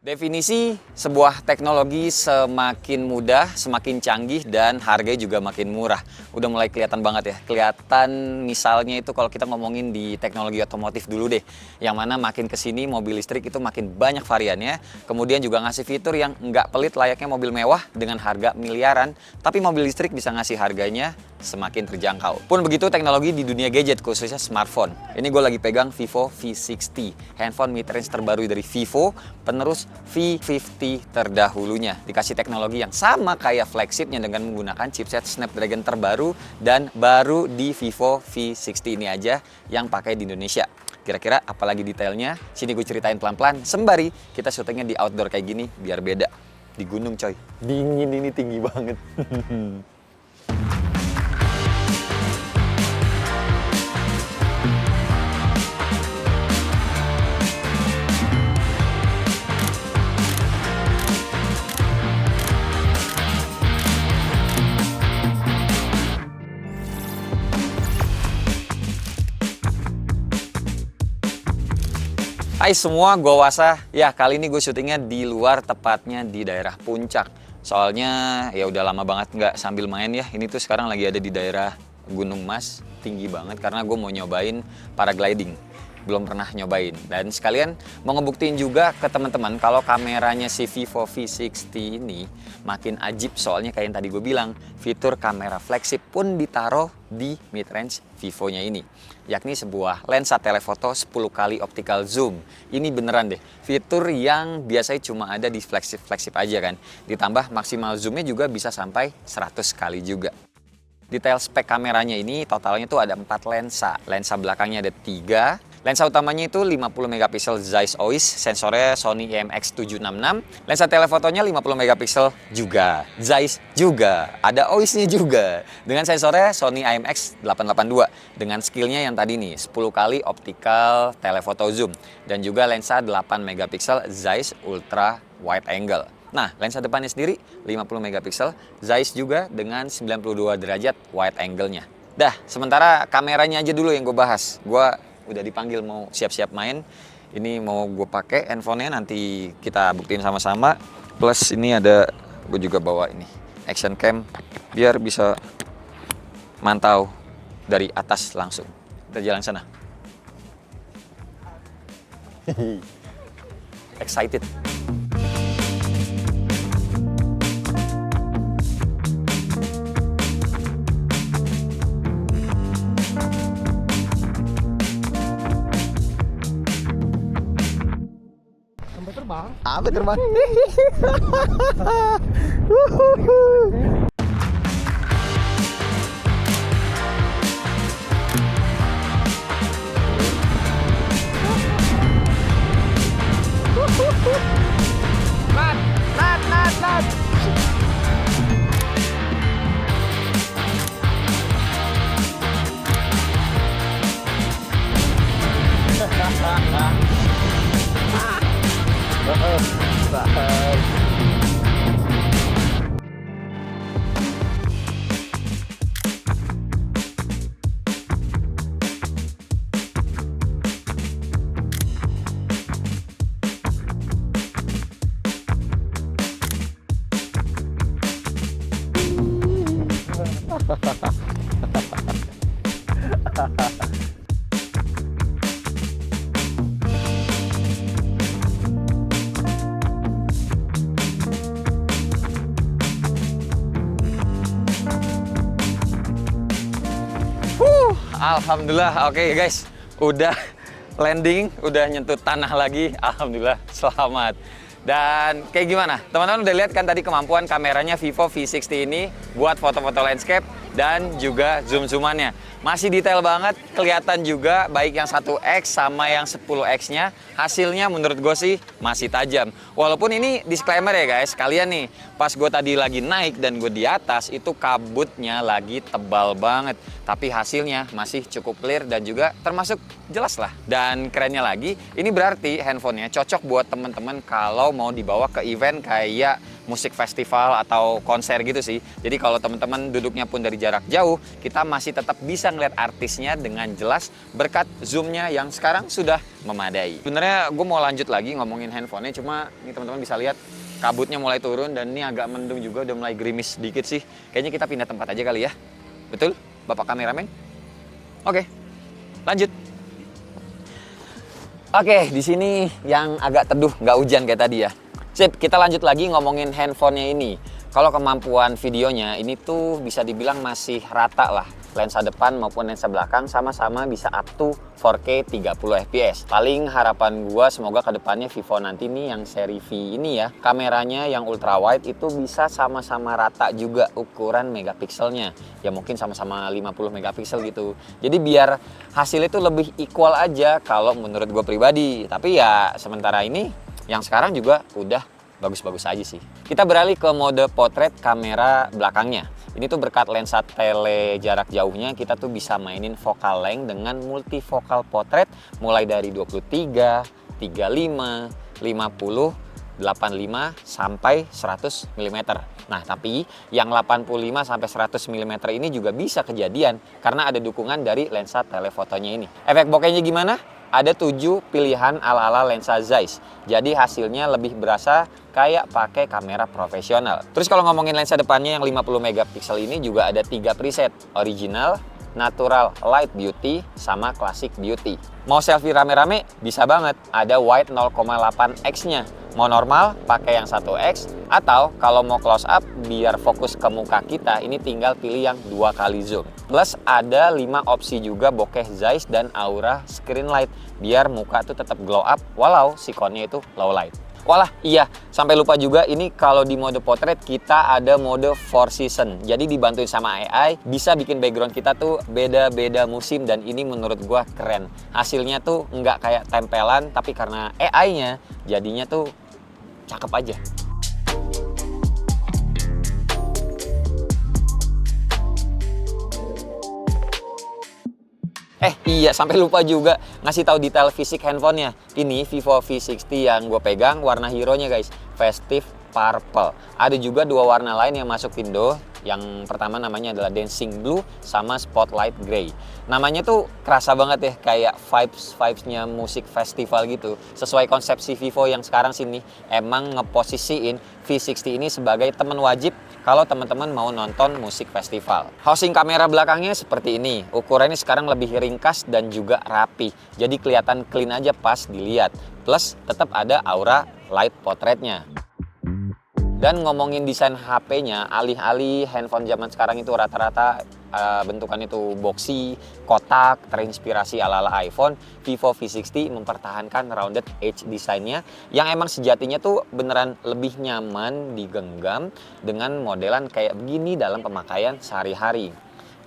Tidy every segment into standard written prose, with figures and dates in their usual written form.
Definisi sebuah teknologi semakin mudah, semakin canggih, dan harganya juga makin murah. Udah mulai kelihatan banget ya. Kelihatan misalnya itu kalau kita ngomongin di teknologi otomotif dulu deh. Yang mana makin kesini mobil listrik itu makin banyak variannya. Kemudian juga ngasih fitur yang nggak pelit layaknya mobil mewah dengan harga miliaran. Tapi mobil listrik bisa ngasih harganya semakin terjangkau. Pun begitu teknologi di dunia gadget, khususnya smartphone. Ini gue lagi pegang Vivo V60, handphone mid-range terbaru dari Vivo, penerus V50 terdahulunya. Dikasih teknologi yang sama kayak flagshipnya dengan menggunakan chipset Snapdragon terbaru dan baru di Vivo V60 ini aja yang pakai di Indonesia. Kira-kira apalagi detailnya? Sini gue ceritain pelan-pelan, sembari kita syutingnya di outdoor kayak gini biar beda. Di gunung coy, dingin ini tinggi banget. Hai semua, gue Wasa. Ya, kali ini gue syutingnya di luar, tepatnya di daerah Puncak. Soalnya ya udah lama banget nggak sambil main ya. Ini tuh sekarang lagi ada di daerah Gunung Mas, tinggi banget karena gue mau nyobain paragliding. Belum pernah nyobain. Dan sekalian mau ngebuktiin juga ke teman-teman kalau kameranya si Vivo V60 ini makin ajib, soalnya kayak yang tadi gue bilang, fitur kamera flagship pun ditaruh di mid-range Vivo-nya ini, yakni sebuah lensa telefoto 10 kali optical zoom. Ini beneran deh, fitur yang biasanya cuma ada di flagship aja kan. Ditambah maksimal zoomnya juga bisa sampai 100 kali juga. Detail spek kameranya ini totalnya tuh ada 4 lensa. Lensa belakangnya ada 3. Lensa utamanya itu 50 megapiksel Zeiss OIS, sensornya Sony IMX766. Lensa telefotonya 50 megapiksel juga, Zeiss juga, ada OIS-nya juga. Dengan sensornya Sony IMX882 dengan skillnya yang tadi nih, 10 kali optical telephoto zoom dan juga lensa 8 megapiksel Zeiss ultra wide angle. Nah, lensa depannya sendiri 50 megapiksel Zeiss juga dengan 92 derajat wide angle-nya. Dah, sementara kameranya aja dulu yang gue bahas. Gue udah dipanggil mau siap-siap main. Ini mau gue pakai handphonenya, nanti kita buktiin sama-sama. Plus ini ada, gue juga bawa ini action cam biar bisa mantau dari atas langsung. Kita jalan sana. Excited. Apa terbang? Nat. Alhamdulillah, oke guys, udah landing, udah nyentuh tanah lagi. Alhamdulillah, selamat. Dan kayak gimana? Teman-teman udah lihat kan tadi kemampuan kameranya Vivo V60 ini buat foto-foto landscape dan juga zoom-zoomannya. Masih detail banget, kelihatan juga baik yang 1x sama yang 10x-nya. Hasilnya menurut gue sih masih tajam. Walaupun ini disclaimer ya guys, kalian nih, pas gue tadi lagi naik dan gue di atas, itu kabutnya lagi tebal banget. Tapi hasilnya masih cukup clear dan juga termasuk jelas lah. Dan kerennya lagi, ini berarti handphonenya cocok buat temen-temen kalau mau dibawa ke event kayak musik festival atau konser gitu sih. Jadi kalau teman-teman duduknya pun dari jarak jauh, kita masih tetap bisa ngeliat artisnya dengan jelas berkat zoomnya yang sekarang sudah memadai. Sebenarnya gue mau lanjut lagi ngomongin handphonenya, cuma ini teman-teman bisa lihat kabutnya mulai turun dan ini agak mendung juga, udah mulai gerimis sedikit sih. Kayaknya kita pindah tempat aja kali ya. Betul, Bapak kameramen? Oke, lanjut. Oke, di sini yang agak teduh, nggak hujan kayak tadi ya. Sip, kita lanjut lagi ngomongin handphonenya ini. Kalau kemampuan videonya, ini tuh bisa dibilang masih rata lah. Lensa depan maupun lensa belakang sama-sama bisa up to 4K 30 fps. Paling harapan gua semoga kedepannya Vivo nanti nih yang seri V ini ya, kameranya yang ultra wide itu bisa sama-sama rata juga ukuran megapikselnya. Ya mungkin sama-sama 50 megapiksel gitu. Jadi biar hasilnya itu lebih equal aja kalau menurut gue pribadi. Tapi ya sementara ini yang sekarang juga udah bagus-bagus aja sih. Kita beralih ke mode potret kamera belakangnya. Ini tuh berkat lensa tele jarak jauhnya kita tuh bisa mainin focal length dengan multifocal potret mulai dari 23, 35, 50, 85 sampai 100 mm. Nah, tapi yang 85 sampai 100 mm ini juga bisa kejadian karena ada dukungan dari lensa telefotonya ini. Efek bokehnya gimana? Ada 7 pilihan ala-ala lensa Zeiss. Jadi hasilnya lebih berasa kayak pakai kamera profesional. Terus kalau ngomongin lensa depannya yang 50 megapiksel ini juga ada 3 preset. Original, Natural Light Beauty, sama Classic Beauty. Mau selfie rame-rame? Bisa banget. Ada wide 0,8x-nya. Mau normal, pakai yang 1x. Atau kalau mau close up, biar fokus ke muka kita, ini tinggal pilih yang 2 kali zoom. Plus ada 5 opsi juga bokeh Zeiss dan Aura Screen Light. Biar muka tuh tetap glow up, walau sikonnya itu low light. Walah, iya, sampai lupa juga ini kalau di mode potret kita ada mode 4 season. Jadi dibantuin sama AI, bisa bikin background kita tuh beda-beda musim dan ini menurut gua keren. Hasilnya tuh nggak kayak tempelan, tapi karena AI-nya jadinya tuh cakep aja. Iya, sampai lupa juga ngasih tahu detail fisik handphonenya. Ini Vivo V60 yang gue pegang, warna hero-nya guys, Festive Purple. Ada juga 2 warna lain yang masuk Indo. Yang pertama namanya adalah Dancing Blue sama Spotlight Grey. Namanya tuh kerasa banget ya, kayak vibes-nya musik festival gitu. Sesuai konsepsi Vivo yang sekarang sini, emang ngeposisiin V60 ini sebagai teman wajib kalau teman-teman mau nonton musik festival. Housing kamera belakangnya seperti ini. Ukurannya sekarang lebih ringkas dan juga rapi. Jadi kelihatan clean aja pas dilihat. Plus tetap ada aura light portraitnya. Dan ngomongin desain HP-nya, alih-alih handphone zaman sekarang itu rata-rata bentukannya itu boxy, kotak, terinspirasi ala-ala iPhone, Vivo V60 mempertahankan rounded edge desainnya yang emang sejatinya tuh beneran lebih nyaman digenggam dengan modelan kayak begini dalam pemakaian sehari-hari.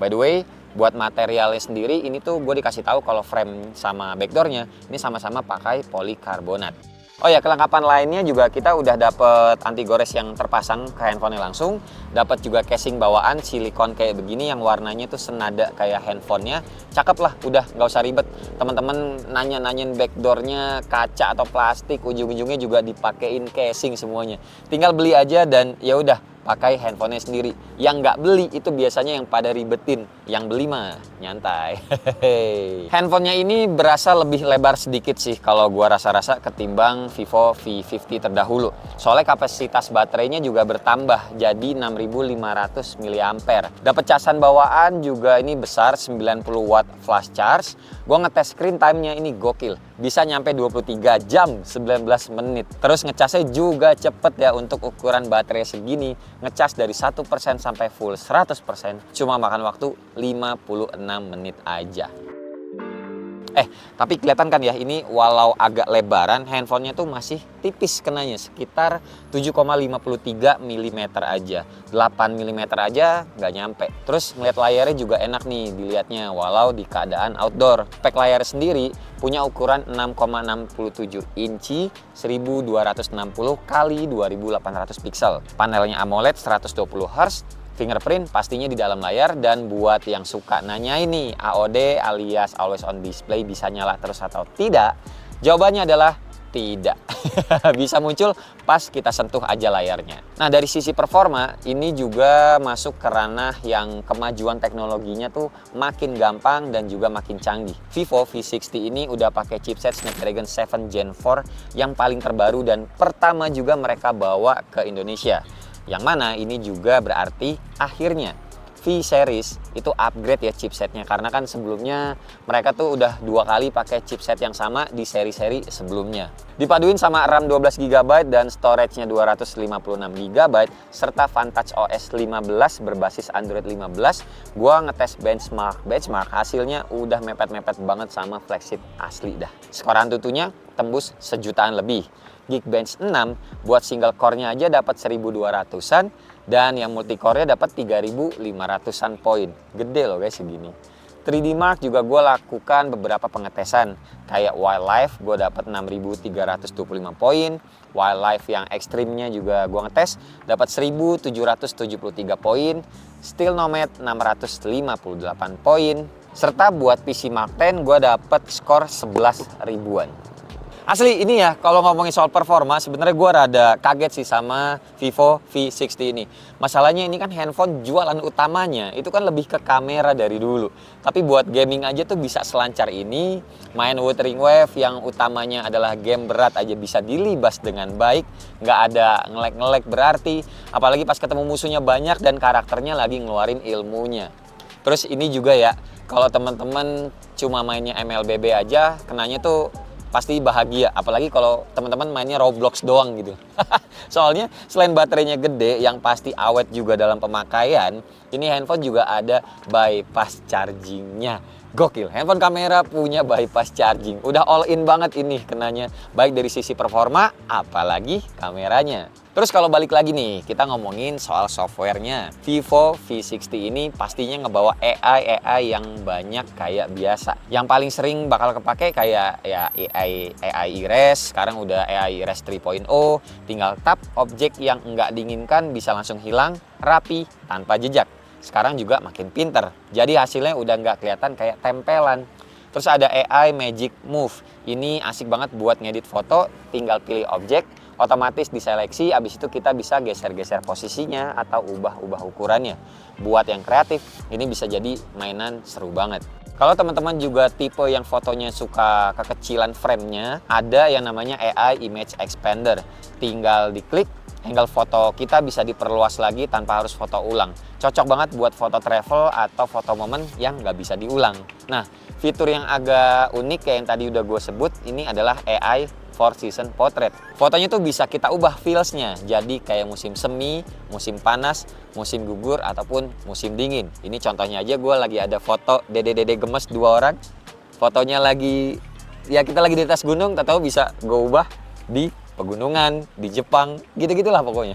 By the way, buat materialnya sendiri ini tuh gue dikasih tahu kalau frame sama backdoornya ini sama-sama pakai polikarbonat. Oh ya, kelengkapan lainnya juga kita udah dapet anti gores yang terpasang ke handphonenya langsung. Dapat juga casing bawaan silikon kayak begini yang warnanya tuh senada kayak handphonenya. Cakep lah, udah nggak usah ribet. Teman-teman nanya-nanyain backdoornya kaca atau plastik, ujung-ujungnya juga dipakein casing semuanya. Tinggal beli aja dan ya udah pakai handphonenya sendiri. Yang nggak beli itu biasanya yang pada ribetin. Yang beli mah nyantai. Handphonenya ini berasa lebih lebar sedikit sih kalau gua rasa-rasa ketimbang Vivo V50 terdahulu. Soalnya kapasitas baterainya juga bertambah jadi 6500 mAh. Dapat casan bawaan juga ini besar 90 watt flash charge. Gua ngetes screen time-nya ini gokil. Bisa nyampe 23 jam 19 menit. Terus ngecasnya juga cepet ya untuk ukuran baterai segini. Ngecas dari 1% sampai full 100% cuma makan waktu 56 menit aja. Tapi kelihatan kan ya, ini walau agak lebaran, handphonenya tuh masih tipis kenanya, sekitar 7,53 mm aja. 8 mm aja nggak nyampe. Terus ngeliat layarnya juga enak nih dilihatnya, walau di keadaan outdoor. Spek layar sendiri punya ukuran 6,67 inci 1260 x 2800 pixel. Panelnya AMOLED 120 Hz. Fingerprint pastinya di dalam layar, dan buat yang suka nanya ini AOD alias Always On Display bisa nyala terus atau tidak, jawabannya adalah Tidak. Bisa muncul pas kita sentuh aja layarnya. Nah, dari sisi performa, ini juga masuk ke ranah yang kemajuan teknologinya tuh makin gampang dan juga makin canggih. Vivo V60 ini udah pakai chipset Snapdragon 7 Gen 4 yang paling terbaru dan pertama juga mereka bawa ke Indonesia. Yang mana ini juga berarti akhirnya V-Series itu upgrade ya chipsetnya, karena kan sebelumnya mereka tuh udah 2 kali pakai chipset yang sama di seri-seri sebelumnya. Dipaduin sama RAM 12 GB dan storage-nya 256 GB serta Vantage OS 15 berbasis Android 15, gua ngetes benchmark hasilnya udah mepet-mepet banget sama flagship asli dah. Skor Antutunya tembus 1 jutaan lebih. Geekbench 6 buat single core-nya aja dapat 1200-an dan yang multi core-nya dapat 3500-an poin. Gede loh guys segini. 3D Mark juga gue lakukan beberapa pengetesan. Kayak Wildlife gue dapat 6325 poin. Wildlife yang ekstrimnya juga gue ngetes dapat 1773 poin. Still Nomad 658 poin. Serta buat PC Mark 10 gue dapat skor 11 ribuan. Asli ini ya, kalau ngomongin soal performa, sebenarnya gue rada kaget sih sama Vivo V60 ini. Masalahnya ini kan handphone jualan utamanya, itu kan lebih ke kamera dari dulu. Tapi buat gaming aja tuh bisa selancar ini, main Wuthering Wave yang utamanya adalah game berat aja bisa dilibas dengan baik, nggak ada ngelek-ngelek berarti. Apalagi pas ketemu musuhnya banyak dan karakternya lagi ngeluarin ilmunya. Terus ini juga ya, kalau teman-teman cuma mainnya MLBB aja, kenanya tuh pasti bahagia, apalagi kalau teman-teman mainnya Roblox doang gitu. Soalnya selain baterainya gede yang pasti awet juga dalam pemakaian, ini handphone juga ada bypass chargingnya. Gokil, handphone kamera punya bypass charging. Udah all in banget ini kenanya, baik dari sisi performa apalagi kameranya. Terus kalau balik lagi nih, kita ngomongin soal softwarenya. Vivo V60 ini pastinya ngebawa AI yang banyak kayak biasa. Yang paling sering bakal kepake kayak ya AI Erase, sekarang udah AI Erase 3.0, tinggal tap objek yang nggak diinginkan bisa langsung hilang, rapi, tanpa jejak. Sekarang juga makin pinter, jadi hasilnya udah nggak kelihatan kayak tempelan. Terus ada AI Magic Move, ini asik banget buat ngedit foto, tinggal pilih objek, otomatis diseleksi, abis itu kita bisa geser-geser posisinya atau ubah-ubah ukurannya. Buat yang kreatif, ini bisa jadi mainan seru banget. Kalau teman-teman juga tipe yang fotonya suka kekecilan frame-nya, ada yang namanya AI Image Expander. Tinggal diklik, angle foto kita bisa diperluas lagi tanpa harus foto ulang. Cocok banget buat foto travel atau foto momen yang nggak bisa diulang. Nah, fitur yang agak unik kayak yang tadi udah gue sebut, ini adalah AI 4-Season Portrait. Fotonya tuh bisa kita ubah feels-nya, jadi kayak musim semi, musim panas, musim gugur, ataupun musim dingin. Ini contohnya aja, gue lagi ada foto dede-dede gemes 2 orang. Fotonya lagi, ya kita lagi di atas gunung, tak tahu bisa gue ubah di pegunungan, di Jepang, gitu-gitulah pokoknya.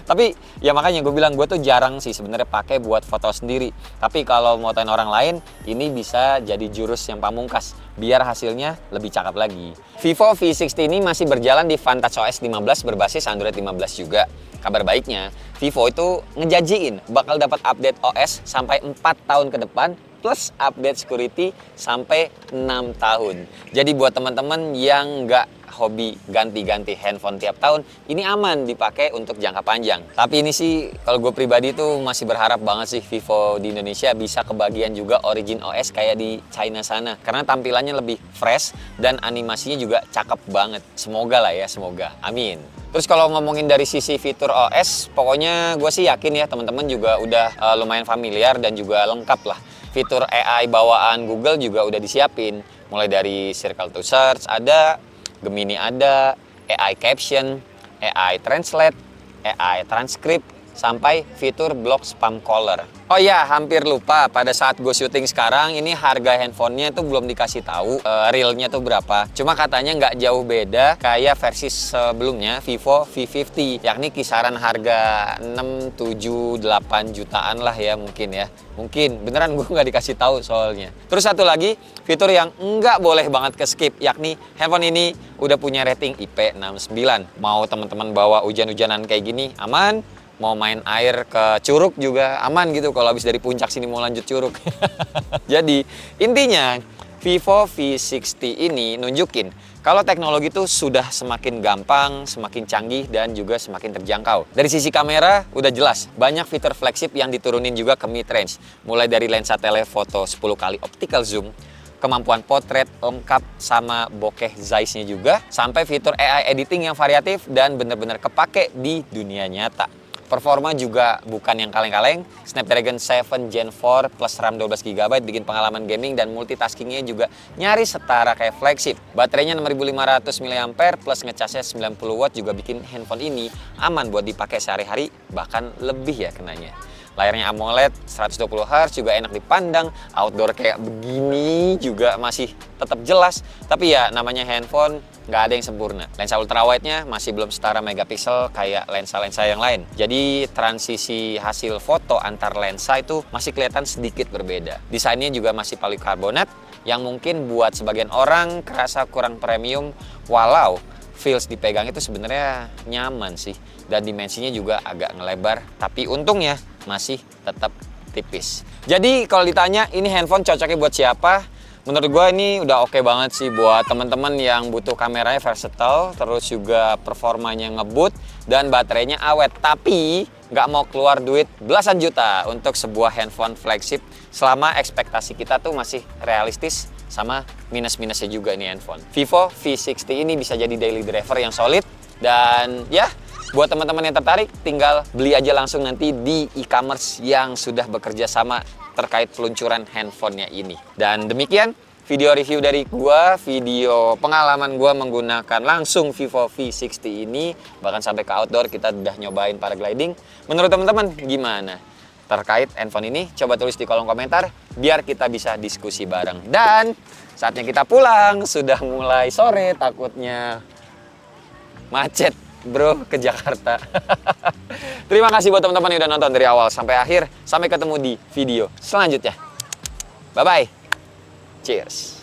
Tapi ya makanya gue bilang gue tuh jarang sih sebenarnya pakai buat foto sendiri. Tapi kalau mau motoin orang lain, ini bisa jadi jurus yang pamungkas biar hasilnya lebih cakep lagi. Vivo V60 ini masih berjalan di Vantage OS 15 berbasis Android 15 juga. Kabar baiknya, Vivo itu ngejanjiin bakal dapat update OS sampai 4 tahun ke depan plus update security sampai 6 tahun. Jadi buat teman-teman yang nggak hobi ganti-ganti handphone tiap tahun, ini aman dipakai untuk jangka panjang. Tapi ini sih kalau gue pribadi tuh masih berharap banget sih Vivo di Indonesia bisa kebagian juga Origin OS kayak di China sana. Karena tampilannya lebih fresh dan animasinya juga cakep banget. Semoga lah ya, semoga. Amin. Terus kalau ngomongin dari sisi fitur OS, pokoknya gue sih yakin ya teman-teman juga udah lumayan familiar dan juga lengkap lah. Fitur AI bawaan Google juga udah disiapin. Mulai dari Circle to Search ada, Gemini ada, AI Caption, AI Translate, AI Transcript, sampai fitur Block Spam Caller. Oh iya, hampir lupa, pada saat gue syuting sekarang, ini harga handphonenya tuh belum dikasih tahu realnya tuh berapa. Cuma katanya nggak jauh beda kayak versi sebelumnya, Vivo V50, yakni kisaran harga 6, 7, 8 jutaan lah ya mungkin ya. Mungkin, beneran gue nggak dikasih tahu soalnya. Terus satu lagi, fitur yang nggak boleh banget ke skip, yakni handphone ini udah punya rating IP69. Mau teman-teman bawa hujan-hujanan kayak gini, aman. Mau main air ke Curug juga aman gitu kalau habis dari puncak sini mau lanjut Curug. Jadi intinya Vivo V60 ini nunjukin Kalau teknologi itu sudah semakin gampang, semakin canggih, dan juga semakin terjangkau. Dari sisi kamera, udah jelas. Banyak fitur flagship yang diturunin juga ke mid-range. Mulai dari lensa telefoto 10 kali optical zoom, kemampuan potret lengkap sama bokeh Zeiss-nya juga, sampai fitur AI editing yang variatif dan bener-bener kepake di dunia nyata. Performa juga bukan yang kaleng-kaleng. Snapdragon 7 Gen 4 plus RAM 12GB bikin pengalaman gaming dan multitaskingnya juga nyaris setara kayak flagship. Baterainya 6500 mAh plus ngecasnya 90 watt juga bikin handphone ini aman buat dipakai sehari-hari, bahkan lebih ya kenanya. Layarnya AMOLED 120Hz juga enak dipandang, outdoor kayak begini juga masih tetap jelas. Tapi ya namanya handphone, nggak ada yang sempurna. Lensa ultrawide-nya masih belum setara megapiksel kayak lensa-lensa yang lain. Jadi transisi hasil foto antar lensa itu masih kelihatan sedikit berbeda. Desainnya juga masih polikarbonat yang mungkin buat sebagian orang kerasa kurang premium, walau feels dipegang itu sebenarnya nyaman sih, dan dimensinya juga agak ngelebar, tapi untungnya masih tetap tipis. Jadi kalau ditanya ini handphone cocoknya buat siapa? Menurut gue ini udah oke banget sih buat teman-teman yang butuh kameranya versatile, terus juga performanya ngebut dan baterainya awet, tapi nggak mau keluar duit belasan juta untuk sebuah handphone flagship selama ekspektasi kita tuh masih realistis sama minus-minusnya juga nih handphone. Vivo V60 ini bisa jadi daily driver yang solid, dan ya buat teman-teman yang tertarik tinggal beli aja langsung nanti di e-commerce yang sudah bekerja sama terkait peluncuran handphonenya ini. Dan demikian video review dari gua, video pengalaman gua menggunakan langsung Vivo V60 ini, bahkan sampai ke outdoor kita udah nyobain paragliding. Menurut teman-teman gimana terkait handphone ini? Coba tulis di kolom komentar biar kita bisa diskusi bareng. Dan saatnya kita pulang, sudah mulai sore, takutnya macet bro ke Jakarta. Terima kasih buat teman-teman yang udah nonton dari awal sampai akhir. Sampai ketemu di video selanjutnya. Bye bye. Cheers.